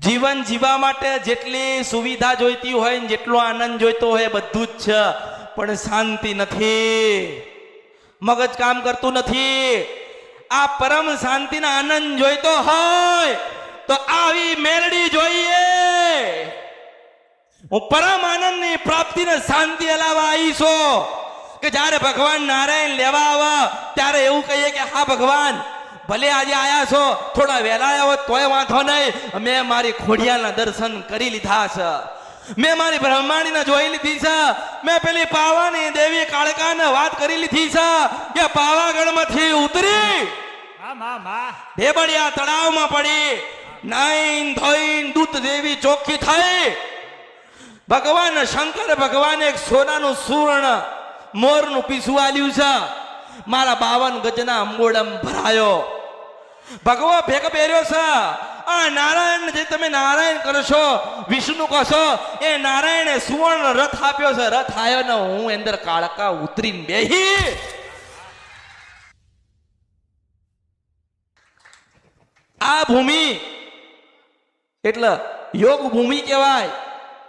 જીવન જીવવા માટે જેટલી સુવિધા જોઈતી હોય ને જેટલો આનંદ જોઈતો હોય બધું જ છે, પણ શાંતિ નથી, મગજ કામ કરતું નથી. આ પરમ શાંતિના આનંદ જોઈતો હોય તો આવી મેલડી જોઈએ. હું પરમ આનંદની પ્રાપ્તિને શાંતિ હલાવા આવીશો કે જ્યારે ભગવાન નારાયણ લેવા આવે ત્યારે એવું કહીએ કે હા ભગવાન, ભલે આજે આયા છો, થોડા વહેલા આવ્યા હોત તોય વાંધો નહીં, મેં મારી ખોડિયાલના દર્શન કરી લીધા છે, મેં મારી બ્રહ્માણીને જોઈ લીધી છે, મેં પેલી પાવાની દેવી કાળકાને વાત કરી લીધી છે કે પાવાગઢમાંથી ઉતરી દેબડિયા તળાવમાં પડી નાઈન ધોઈન દૂત દેવી ચોખ્ખી થઈ. ભગવાન શંકર ભગવાને એક સોનાનું સુવર્ણ મોરનું પીસું આલ્યું છે, મારા 52 ગજના અંબોડમ ભરાયો. ભગવા ભેગ પહેર્યો છે. આ નારાયણ જે તમે નારાયણ કરશો, વિષ્ણુ કશો, એ નારાયણે સુવર્ણ રથ આપ્યો છે. રથ આવ્યો ને હું અંદર કાળકા ઉતરીને બેહી. આ ભૂમિ એટલે યોગ ભૂમિ કહેવાય,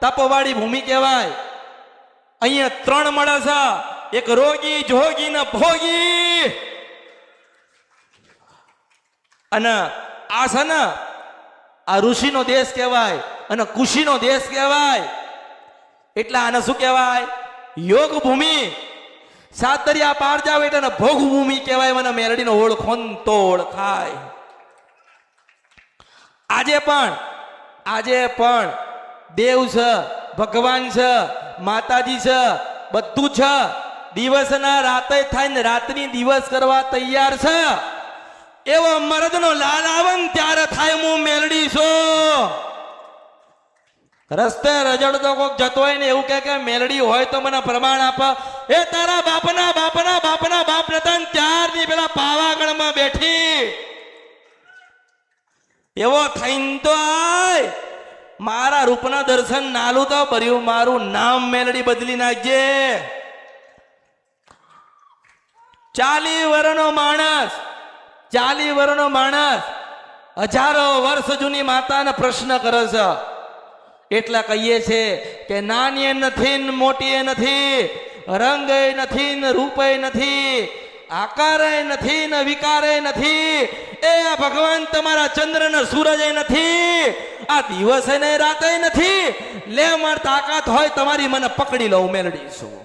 તપવાળી ભૂમિ કહેવાય. અહીંયા 3 મળે છે, એક રોગી, જોગી ને ભોગી. અને આ છે ને આ ઋષિનો દેશ કહેવાય અને કુશીનો દેશ કહેવાય. એટલે આને શું કહેવાય? યોગ ભૂમિ. સાત દરિયા પાર જાવ એટલે ભોગ ભૂમિ કહેવાય. મને મેરડીનો ઓળખો તો ઓળખાય. આજે પણ દેવ છે, ભગવાન છે, માતાજી છે, બધું છે. દિવસના રાતે થાય ને રાતની દિવસ કરવા તૈયાર છે. એવો મરદનો લાલ આવન ત્યારે થાય હું મેલડી છું. રસ્તે રજડતો કોક જતો હોય ને એવું કે મેલડી હોય તો મને પ્રમાણ આપ. એ તારા બાપના બાપના બાપના બાપ નતા 4 ની પેલા પાવાગઢમાં બેઠી. એવો થઈને તો આય, મારા રૂપના દર્શન નાલું તો ભર્યું, મારું નામ મેલડી બદલી નાખજે. 40 વર્ષનો માણસ હજારો વર્ષ જૂની માતાને પ્રશ્ન કરે છે. એટલા કહીએ છે કે નાની નથી ને મોટી નથી, રંગ નથી ને રૂપ નથી, આકાર નથી ને વિકાર નથી. એ આ ભગવાન તમારા ચંદ્ર ને સૂરજ નથી, આ દિવસ ને રાત નથી. લે માર તાકાત હોય તમારી મને પકડી લઉં મેલડી છું.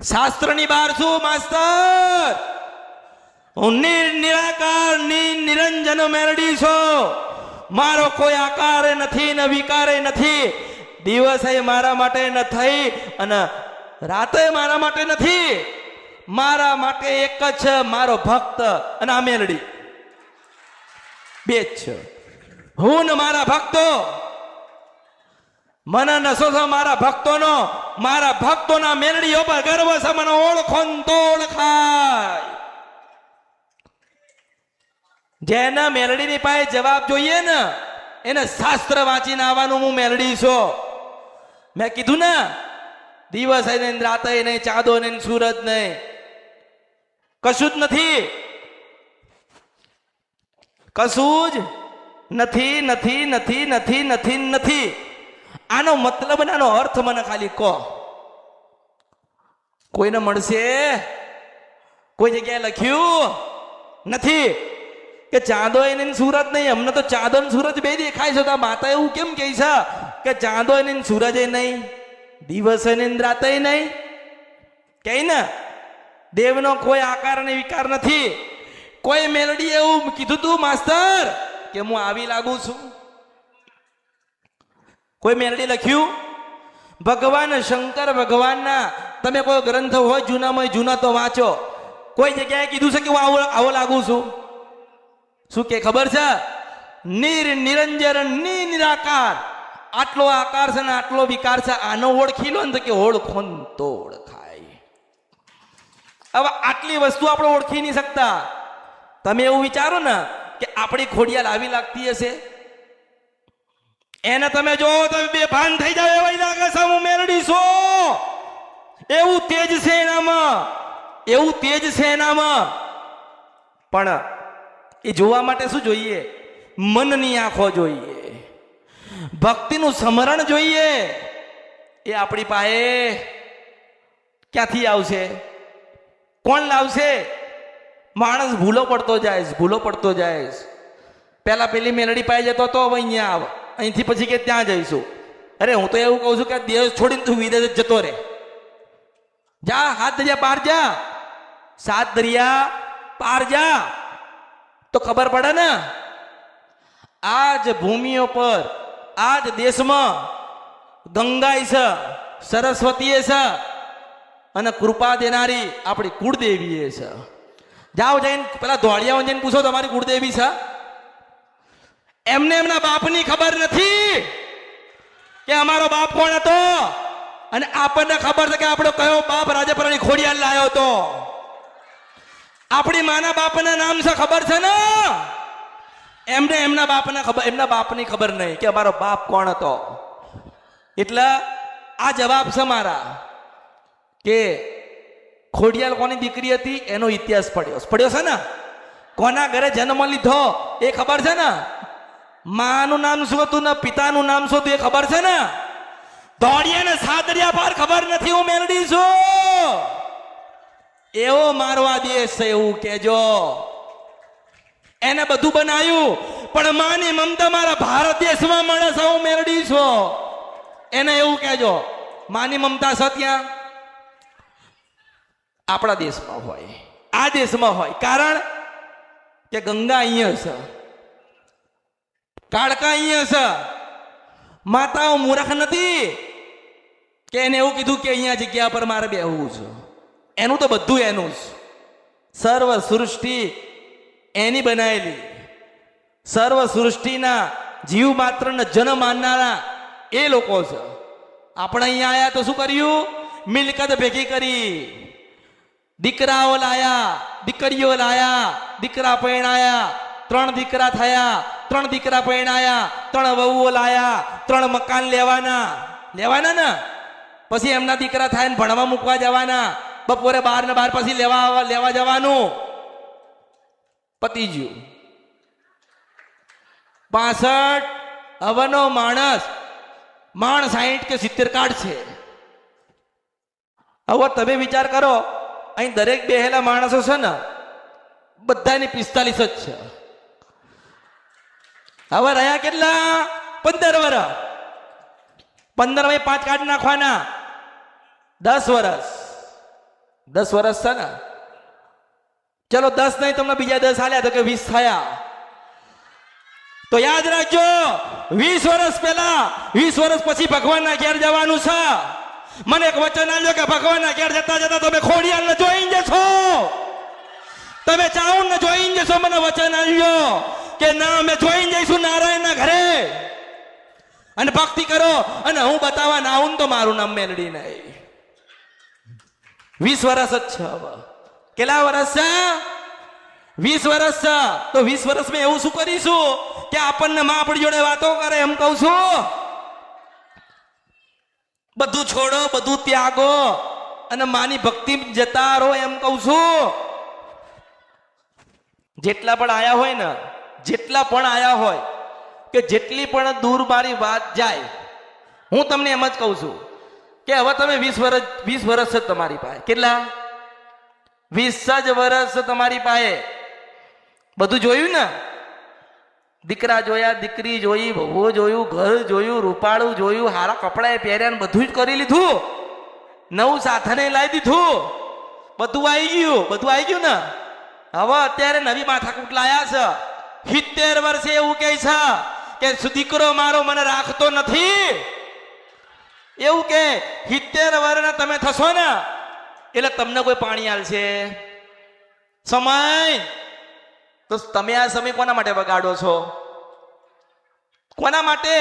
શાસ્ત્રની બહાર છું માસ્તર. હું નિરાકાર નિરંજન મેલડી છું. મારો કોઈ આકાર નથી ને વિકાર નથી. દિવસે મારા માટે ન થઈ અને રાતે મારા માટે નથી. મારા માટે એક જ છે, મારો ભક્ત અને આ મેલડી. 2 જ છે, હું ને મારા ભક્તો. મને નશો છે મારા ભક્તોનો, મારા ભક્તોના મેલડીઓ પર ગર્વ છે. મને ઓળખો તો ઓળખાય. જેના મેલડીની પાસે જવાબ જોઈએ ને એને શાસ્ત્ર વાંચીને આવવાનું. હું મેલડી છું. મેં કીધું ને દિવસ નહીં, રાતે નહીં, ચાંદો નહીં, સૂરજ નહીં, કશું જ નથી. કશું જ નથી, નથી, નથી, નથી, નથી, નથી. આનો મતલબ, આનો અર્થ મને ખાલી કહો. કોઈને મળશે? કોઈ જગ્યાએ લખ્યું નથી કે ચાંદો નહીં, સૂરજ નહીં. અમને તો ચાંદો ને સૂરજ બે દેખાય છે. તો માતા એવું કેમ કહે છે કે ચાંદો નહીં, સૂરજ નહીં, દિવસ નહીં, રાતે નહીં? કે ને દેવનો કોઈ આકાર અને વિકાર નથી. કોઈ મેલડી એવું કીધું તું માસ્તર કે હું આવી લાગુ છું? કોઈ મેલડી લખ્યું? ભગવાન શંકર ભગવાનના તમે કોઈ ગ્રંથ હોય જૂનામાં જૂના તો વાંચો. કોઈ જગ્યાએ કીધું છે કે હું આવો લાગુ છું? શું કે ખબર છે? નિરંજન નિરાકાર. આટલો આકાર છે ને આટલો વિકાર છે. આનો ઓળખી લો ને તો કે ઓળખો તો ઓળખાય. હવે આટલી વસ્તુ આપણે ઓળખી નહીં શકતા. તમે એવું વિચારો ને કે આપણી ખોડિયાલ આવી લાગતી હશે, એને તમે જો તમે બેભાન થઈ જાવ એવા લાગે છે હું મેલડી છું. એવું તેજ છે એનામાં, એવું તેજ છે એનામાં. પણ એ જોવા માટે શું જોઈએ? મનની આંખો જોઈએ, ભક્તિનું સ્મરણ જોઈએ. એ આપણી પાસે ક્યાંથી આવશે? કોણ લાવશે? માણસ ભૂલો પડતો જાય. પહેલા પેલી મેલડી પાસે જતો તો હવે અહીંયા આવ, અહીંથી પછી કે ત્યાં જઈશું. અરે હું તો એવું કહું છું કે દેશ છોડીને તું વિદેશ જતો રહે. જા, હાથ દરિયા પાર જા, 7 દરિયા પાર જા, તો ખબર પડે ને. આજ ભૂમિઓ પર, આજ દેશમાં ગંગાઈ છે, સરસ્વતી છે, અને કૃપા દેનારી આપણી કુળદેવી છે. જાઓ, જઈને પેલા ધોળિયાઓ જઈને પૂછો તમારી કુળદેવી છે? એમને એમના બાપની ખબર નથી કે અમારો બાપ કોણ હતો, અને આપણને ખબર છે કે આપણો કયો બાપ રાજપરાની ખોડિયાર લાયો હતો. આપણી માના બાપના નામ છે ખબર છે ને? એમને એમના બાપની ખબર નહીં કે અમારો બાપ કોણ હતો. એટલે આ જવાબ છે મારા કે ખોડિયાર કોની દીકરી હતી એનો ઇતિહાસ પડ્યો છે ને. કોના ઘરે જન્મ લીધો એ ખબર છે ને. માનું નામ શું હતું ને પિતાનું નામ શું હતું એ ખબર છે ને. દોડિયાને 7 દરિયા પાર ખબર નથી. હું મેલડી છું. એવો મારવા દેશ છે એવું કેજો. એને બધું બનાવ્યું, પણ માની મમતા મારા ભારત દેશમાં મળે છે. હું મેલડી છું. એને એવું કહેજો માની મમતા છે ત્યાં આપણા દેશમાં હોય, આ દેશમાં હોય. કારણ કે ગંગા અહીંયા છે, કાળકા અહીંયા છે. માતાઓ મૂર્ખ નથી કે એને એવું કીધું કે અહીંયા જગ્યા પર મારે બેહવું છે. એનું તો બધું એનું જ. સર્વ સૃષ્ટિ એની બનાવેલી. સર્વ સૃષ્ટિના જીવ માત્રને જન્મ માનનારા એ લોકો છે. આપણે અહીંયા આવ્યા તો શું કર્યું? મિલકત ભેગી કરી, દીકરાઓ લાયા, દીકરીઓ લાયા, દીકરા પરણાયા, 3 દીકરા થયા, 3 દીકરા પરણાયા, 3 વહુઓ લાયા, 3 મકાન લેવાના ને. પછી એમના દીકરા થાય ને ભણવા મૂકવા જવાના. બપોરે 12 ને 12 પછી લેવા જવાનું. પતી ગયું. 65 હવનો માણસ 60 કે 70 કાઢશે. હવે તમે વિચાર કરો, અહીં દરેક બેહેલા માણસો છે ને બધાની 45 જ છે. હવે રહ્યા કેટલા? 15 વર્ષ. 15 માં 5 કાઢી નાખવાના, 10 વર્ષ. 10 વર્ષ છે ને. ચલો 10 નહીં, તમને બીજા 10 આલ્યા તો કે 20 થયા. તો યાદ રાખજો, 20 વર્ષ પહેલા, 20 વર્ષ પછી ભગવાનના ઘેર જવાનું છે. મને એક વચન આલ્યો કે ભગવાનના ઘેર જતા જતા તમે ખોડિયારને જોઈને જશો, તમે ચાઉંડને જોઈને જશો. મને વચન આલ્યો કે ના, અમે જોઈને જઈશું નારાયણના ઘરે અને ભક્તિ કરો. અને હું બતાવવા ના આવું તો મારું નામ મેલડી નહીં. 20 વર્ષ જ છે. હવે કેટલા વર્ષ છે? 20 વર્ષ છે. તો 20 વર્ષમાં એવું શું કરીશું કે આપણને માં આપણી જોડે વાતો કરે? એમ કહું છું, બધું છોડો, બધું ત્યાગો અને માની ભક્તિ જતા રહો. એમ કહું છું. જેટલા પણ આયા હોય કે જેટલી પણ દૂર મારી વાત જાય, હું તમને એમ જ કહું છું કે હવે તમે 20 વર્ષ છે તમારી પાસે. કેટલા? 20 જ વર્ષ તમારી પાસે. બધું જોયું ને. દીકરા જોયા, દીકરી જોઈ, વહુ જોયું, ઘર જોયું, રૂપાળું જોયું, હારા કપડા પહેર્યા, બધું જ કરી લીધું. નવું સાધને લાવી દીધું. બધું આવી ગયું ને. હવે અત્યારે નવી માથાકૂટ લાયા છે. 70 વર્ષે એવું કહે છે કે દીકરો મારો મને રાખતો નથી. એવું કે 70 વર્ષના તમે થશો ને એટલે તમને કોઈ પાણી આલશે? સમય તો તમે આ સમય કોના માટે બગાડો છો? કોના માટે?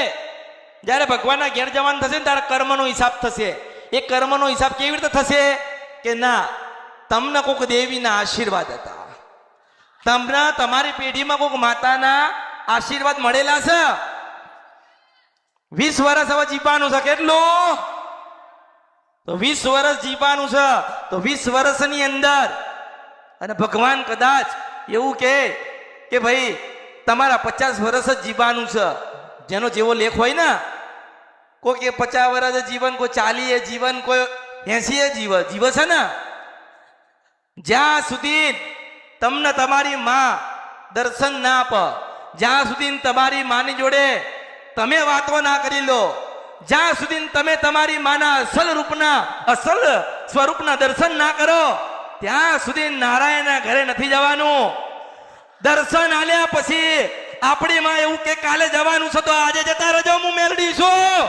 જ્યારે ભગવાનના ઘેર જવાનું થશે ને ત્યારે કર્મનો હિસાબ થશે. એ કર્મનો હિસાબ કેવી રીતે થશે કે ના, તમને કોઈક દેવીના આશીર્વાદ હતા, તમને તમારી પેઢીમાં કોઈક માતાના આશીર્વાદ મળેલા છે. 20 વર્ષ હવે જીવવાનું છે. કેટલું? તો 20 વર્ષ જીવવાનું છે. તો 20 વર્ષની અંદર અને ભગવાન કદાચ એવું કે ભાઈ તમારા 50 વર્ષ જ જીવવાનું છે. જેનો જેવો લેખ હોય ને, કોઈ કે 50 વર્ષ જીવન, કોઈ 40 જીવન, કોઈ 80 જીવ છે ને. જ્યાં સુધી તમને તમારી માં દર્શન ના આપ, જ્યાં સુધી તમારી માની જોડે તમે વાતો ના કરી લો, જ્યાં સુધી તમે તમારી માના અસલ સ્વરૂપના દર્શન ના કરો, ત્યાં સુધી નારાયણના ઘરે નથી જવાનું. દર્શન આલ્યા પછી આપણી માં એવું કે કાલે જવાનું છે તો આજે જતા રહેજો, હું મેલડી છું.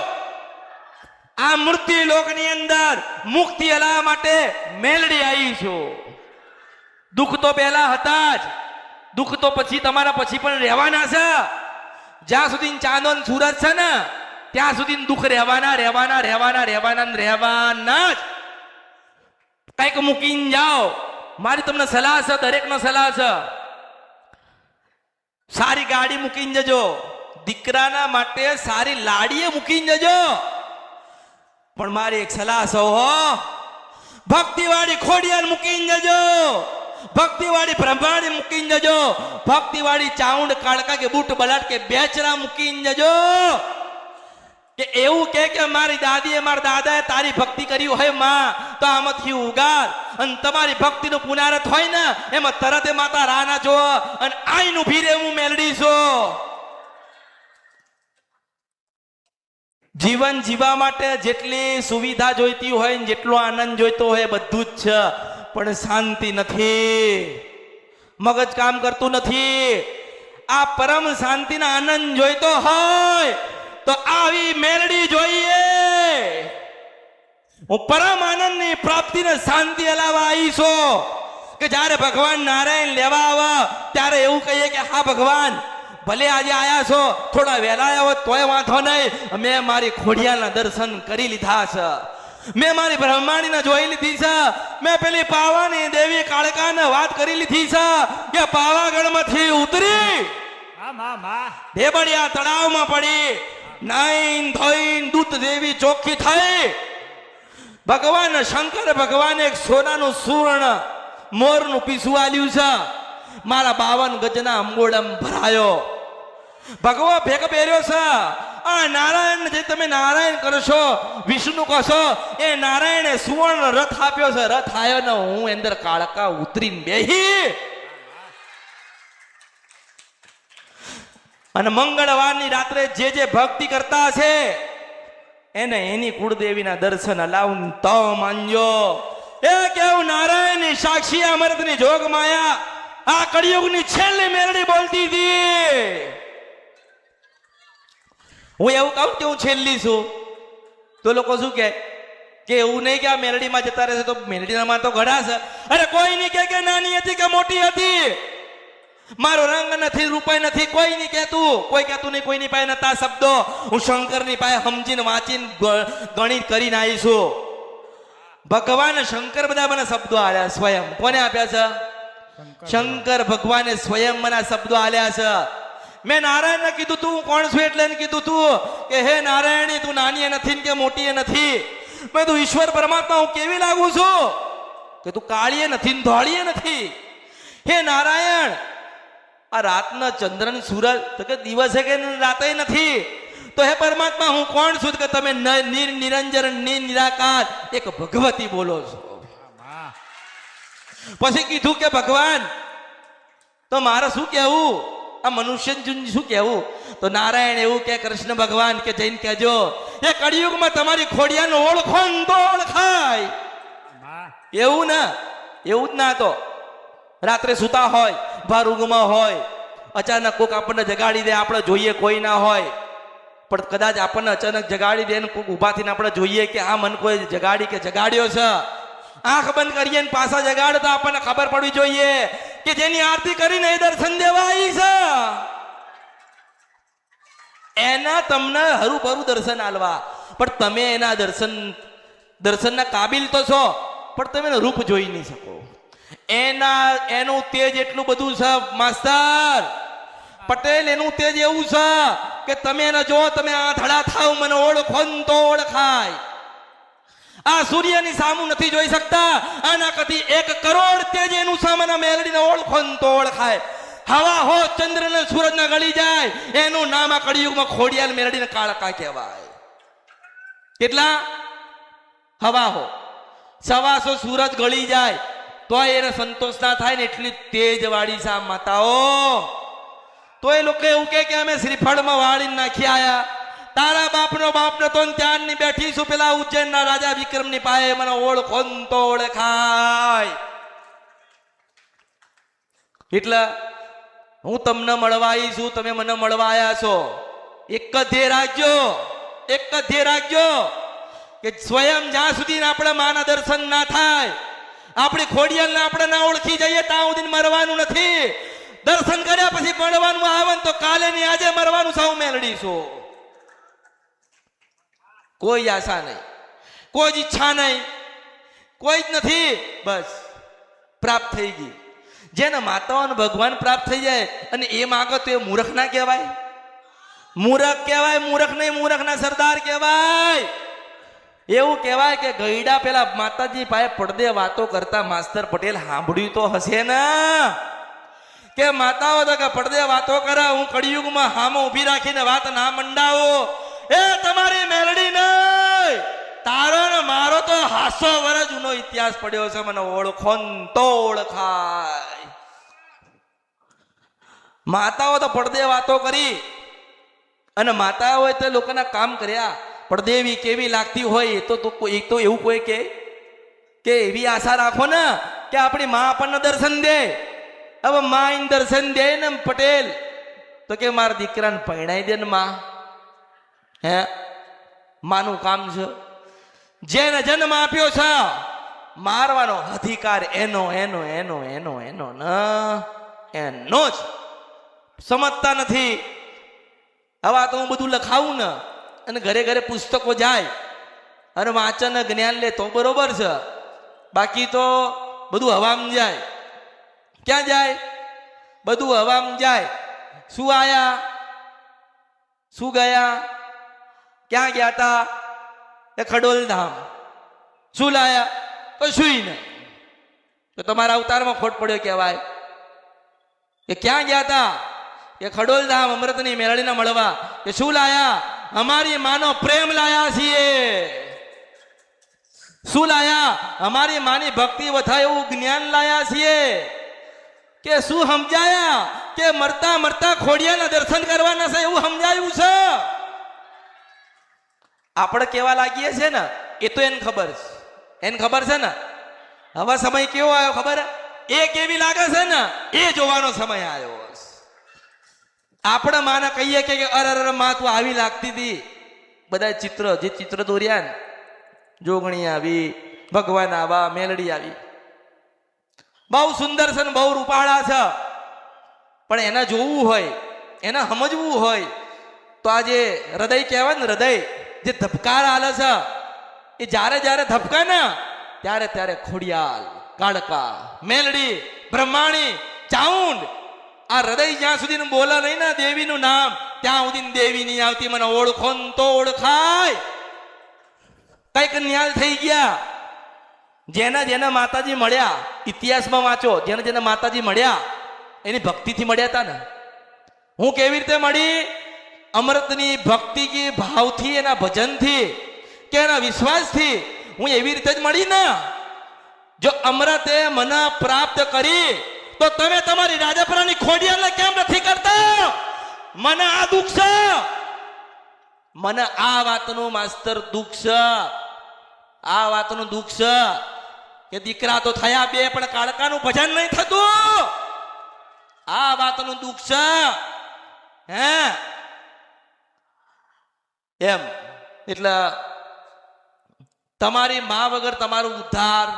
આ મૃત્યુ લોકની અંદર મુક્તિ હલાવવા માટે મેલડી આવી છું. દુઃખ તો પહેલા હતા જ, દુઃખ તો પછી તમારા પછી પણ રહેવાના છે. જ્યાં સુધી ચાંદો ને સૂરજ છે ને, ત્યાં સુધી દુઃખ રહેવાના જ. કઈક મૂકીને જાઓ. મારી તમને સલાહ છે, દરેકનો સલાહ છે. સારી ગાડી મૂકીને જજો, દીકરાના માટે સારી લાડીએ મૂકીને જજો. પણ મારી એક સલાહ છે હો, ભક્તિવાળી ખોડિયાર મૂકીને જજો, ભક્તિવાળી બ્રહ્માણી મૂકીને જજો, ભક્તિવાળી ચાઉંડ કાળકા કે બૂટ બલાટ કે બેચરા મૂકીને જજો. કે એવું કે મારી દાદીએ મારા દાદાએ તારી ભક્તિ કરી હોય માં, તો આમાંથી ઉગાર અને તમારી ભક્તિનું પુનરાવર્ત હોય ને, એમાં તરત માતા રાના જો અને આઈનું ભીરે હું મેલડી છું. જીવન જીવવા માટે જેટલી સુવિધા જોઈતી હોય ને જેટલો આનંદ જોઈતો હોય બધું જ છે, પણ શાંતિ નથી, મગજ કામ કરતું નથી. આ પરમ શાંતિના આનંદ જોઈતો હોય તો આવી મેલડી જોઈએ. હું પરમ આનંદની પ્રાપ્તિને શાંતિ હલાવવા આવી છું. કે જ્યારે ભગવાન નારાયણ લેવા આવે ત્યારે એવું કહીએ કે હા ભગવાન, ભલે આજે આયા છો, થોડા વહેલા આવ્યા હોત તોય વાંધો નહીં, મેં મારી ખોડિયાના દર્શન કરી લીધા છે, મેં મારી બ્રહ્માણીને જોઈ લીધી છે, મેં પેલી પાવાની દેવી કાળકાને વાત કરી લીધી છે કે પાવાગઢમાંથી ઉતરી ઢેબડિયા તળાવમાં પડી, નાઈન ધોઈન દૂત દેવી ચોખ્ખી થઈ. ભગવાન શંકર ભગવાને એક સોનાનું સુવર્ણ મોરનું પીસું આલ્યું છે. મારા 52 ગજના અંગોળમ ભરાયો, ભગવા ભેગ પહેર્યો છે. આ નારાયણ જે તમે નારાયણ કરશો, વિષ્ણુ કહશો, એ નારાયણે સુવર્ણ રથ આપ્યો છે. રથ આવ્યો ને હું અંદર કાળકા ઉતરીને બેહી અને મંગળવારની રાત્રે જે ભક્તિ કરતા છે એને એની કુળદેવીના દર્શન અલાવું તો માનજો. એ કેવું નારાયણની સાક્ષી અમૃતની જોગ માયા આ કળિયુગની છેલ્લી મેલડી બોલતી હતી. હું એવું કહું કે હું છેલ્લી છું તો લોકો શું કે એવું નહીં કે આ મેલડીમાં જતા રહેશે તો મેલડીમાં તો ઘડા છે. અરે કોઈ નહીં કે નાની હતી કે મોટી હતી, મારો રંગ નથી, રૂપાઈ નથી, કોઈ નહીં કહેતું, કોઈ કહેતું નહીં, કોઈની પાસે નતા શબ્દો. હું શંકરની પાસે સમજીને વાંચીને ગણિત કરીને આવીશું. ભગવાન શંકર બધા મને શબ્દો આલ્યા સ્વયં. કોને આપ્યા છે? શંકર ભગવાને સ્વયં મને શબ્દો આલ્યા છે. મેં નારાયણને કીધું તું કોણ છું એટલે કીધું તું કે હે નારાયણી, તું નાની નથી કે મોટી નથી. મેં તું ઈશ્વર પરમાત્મા હું કેવી લાગુ છું કે તું કાળીએ નથી ને ધોળીએ નથી. હે નારાયણ, આ રાતના ચંદ્ર ને સૂરજ તો કે દિવસે કે રાતે નથી, તો હે પરમાત્મા હું કોણ છું કે તમે નિરંજન નિરાકાર એક ભગવતી બોલો છો. પછી કીધું કે ભગવાન તો મારે શું કહેવું, આ મનુષ્ય શું કહેવું? તો નારાયણ એવું કે કૃષ્ણ ભગવાન કે જઈને કહેજો એ કળિયુગમાં તમારી ખોડિયાનો ઓળખો ને તો ઓળખાય. એવું ના, એવું જ ના. તો રાત્રે સુતા હોય, ભાર ઊંઘમાં હોય, અચાનક કોઈક આપણને જગાડી દે, આપણે જોઈએ કોઈ ના હોય, પણ કદાચ આપણને અચાનક જગાડી દે ને કોઈક ઊભા થઈને આપણે જોઈએ કે આ મન કોઈ જગાડી કે જગાડ્યો છે. આંખ બંધ કરીએ ને પાછા જગાડો તો આપણને ખબર પડવી જોઈએ કે જેની આરતી કરીને એ દર્શન દેવા આવી છે, એના તમને હરુભરું દર્શન આલવા. પણ તમે એના દર્શનના કાબિલ તો છો, પણ તમે એનું રૂપ જોઈ નહીં શકો. એનું તેજ એટલું બધું છે માસ્તર પટેલ, એનું તેજ એવું છે કે તમે એને જો તમે આ ધડા થાવ મને ઓળખો ને તો ઓળખાય. આ સૂર્યની સામું નથી જોઈ શકતા, આના કદી 1 કરોડ તેજ એનું સામે મેલડીને ઓળખો ને તો ઓળખાય. હવા હો ચંદ્ર ને સૂરજ ના ગળી જાય એનું નામ આ કળિયુગમાં ખોડિયાલ મેલડીને કાળકા કહેવાય. કેટલા હવા હો 125 સૂરજ ગળી જાય તો એને સંતોષ ના થાય ને એટલી તેજ વાળી સા માતાઓ. તો એ લોકો એવું કે અમે શ્રીફળમાં વાળીને નાખી આયા. તારા બાપનો બાપનો તો ત્યાંની બેઠી છું પેલા ઉજ્જૈનના રાજા વિક્રમની પાસે મને ઓળખો ન તો ઓળખાય. એટલે હું તમને મળવા આવી છું, તમે મને મળવા આવ્યા છો. એક જ ધ્યેય રાખજો કે સ્વયં જ્યાં સુધી આપણે માના દર્શન ના થાય, આપણી ખોડિયાલને આપણે ના ઓળખી જઈએ ત્યાં સુધી મરવાનું નથી. દર્શન કર્યા પછી મળવાનું આવે તો કાલે ની આજે મરવાનું સૌ મેળડીશું. કોઈ આશા નહીં, કોઈ જ ઈચ્છા નહીં, કોઈ જ નથી. બસ પ્રાપ્ત થઈ ગઈ. જેને માતાઓને ભગવાન પ્રાપ્ત થઈ જાય અને એ માગે તો એ મૂર્ખ ના કહેવાય? મૂર્ખ કહેવાય, મૂર્ખ નહીં, મૂર્ખના સરદાર કહેવાય. એવું કહેવાય કે ગઈડા પેલા માતાજી પાસે પડદે વાતો કરતા માસ્તર પટેલ સાંભળ્યું તો હશે ને કે માતાઓ તો કે પડદે વાતો કરે, હું કળિયુગમાં હામો ઊભી રાખીને વાત ના મંડાવો. એ તમારી મેલડી નહીં, તારો ને મારો તો 500 વર્ષ જૂનો ઇતિહાસ પડ્યો છે. મને ઓળખો તો ઓળખાય. માતાઓ તો પડદે વાતો કરી અને માતાઓએ તે લોકોના કામ કર્યા. પડદેવી કેવી લાગતી હોય એ તો એવું કોઈ કે એવી આશા રાખો ને કે આપણી માં આપણને દર્શન દે. હવે માં દર્શન દે ને પટેલ તો કે મારા દીકરાને પરણાઈ દે ને માં. હે માનું કામ છે. જેને જન્મ આપ્યો છે મારવાનો અધિકાર એનો એનો એનો એનો એનો એનો જ. સમજતા નથી. હવે તો હું બધું લખાવું ને અને ઘરે ઘરે પુસ્તકો જાય અને વાંચન જ્ઞાન લે તો બરોબર છે. બાકી તો બધું હવામાં જાય. ક્યાં જાય? બધું હવામાં જાય. શું આયા, શું ગયા, ક્યાં ગયા તા? એ ખડોલ ધામ. શું લાયા? કશું નહીં. તો તમારા અવતારમાં ખોટ પડ્યો કહેવાય. કે ક્યાં ગયા તા? કે ખડોલ ધામ અમૃતની મેળડીને મળવા. કે શું લાયા? અમારી માનો પ્રેમ લાયા છીએ. શું લાયા? અમારી માની ભક્તિ વધાય એવું જ્ઞાન લાયા છીએ. કે શું સમજાયા? કે મરતા મરતા ખોડિયાના દર્શન કરવાના છે એવું સમજાયું છે. આપણે કેવા લાગીએ છે ને એ તો એને ખબર છે. એને ખબર છે ને હવે સમય કેવો આવ્યો ખબર? એ કેવી લાગે છે ને એ જોવાનો સમય આવ્યો. આપણે માને કહીએ કે અરે માં તું આવી લાગતી હતી. બધા ચિત્ર દોર્યા ને, જોગણી આવી, ભગવાન આવા, મેલડી આવી, બહુ સુંદર છે ને બહુ રૂપાળા છે. પણ એને જોવું હોય, એને સમજવું હોય તો આ જે હૃદય કહેવાય ને, હૃદય જે ધબકાર આલે છે એ જ્યારે જ્યારે ધબકા ને ત્યારે ત્યારે ખોડિયાલ, કાળકા, મેલડી, બ્રહ્માણી, ચાઉંડ, આ હૃદય જ્યાં સુધી બોલે નહીં ને દેવીનું નામ ત્યાં સુધી દેવી નહીં આવતી. મને ઓળખો તો ઓળખાય. કઈક ન્યાલ થઈ ગયા. જેના જેના માતાજી મળ્યા ઇતિહાસમાં વાંચો, જેને જેને માતાજી મળ્યા એની ભક્તિથી મળ્યા હતા ને. હું કેવી રીતે મળી? અમૃતની ભક્તિ કી ભાવથી, એના ભજનથી કે એના વિશ્વાસથી હું એવી રીતે જ મળી ને. જો અમૃતે મને પ્રાપ્ત કરી તો તમે તમારી રાજાપરાની ખોડિયાલને કેમ નથી કરતા? મને આ દુઃખ છે, મને આ વાતનું માસ્તર દુઃખ છે. આ વાતનું દુઃખ છે કે દીકરા તો થયા બે પણ કાળકાનું ભજન નહીં થતું. આ વાતનું દુઃખ છે. હે એમ એટલે તમારી મા વગર તમારું ઉદ્ધાર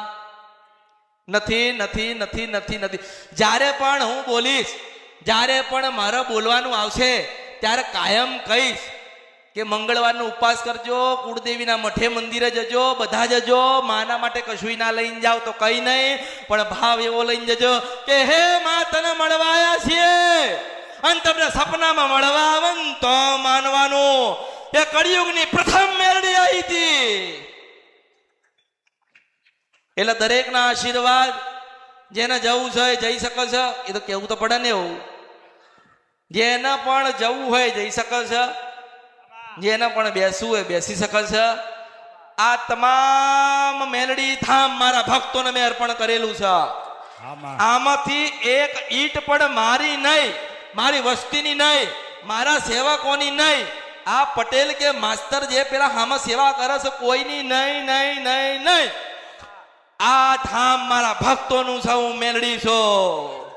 નથી નથી નથી નથી નથી. જ્યારે પણ હું બોલીશ, જ્યારે પણ મારે બોલવાનું આવશે ત્યારે કાયમ કહીશ કે મંગળવારનો ઉપવાસ કરજો, કુળદેવીના મઠે મંદિરે જજો, બધા જજો. માના માટે કશું ના લઈને જાઓ તો કઈ નહીં, પણ ભાવ એવો લઈને જજો કે હે મા તને મળવા આવ્યા છીએ અને તમને સપનામાં મળવા આવે ને તો માનવાનું એ કળિયુગની પ્રથમ મેળડી આવી હતી. એટલે દરેકના આશીર્વાદ જેને જવું છે જઈ શકે છે. એ તો કેવું તો પડે ને એવું જેને પણ જવું હોય જઈ શકે છે, જેને પણ બેસવું હોય બેસી શકે છે. આ તમામ મેલડી ધામ મારા ભક્તોને મેં અર્પણ કરેલું છે. આમાંથી એક ઈટ પણ મારી નહીં, મારી વસ્તીની નહીં, મારા સેવકોની નહીં, આ પટેલ કે માસ્તર જે પેલા હામાં સેવા કરે છે કોઈની નહીં નહીં નહીં નહીં. આ ધામ મારા ભક્તોનું છે. હું મેલડી છું.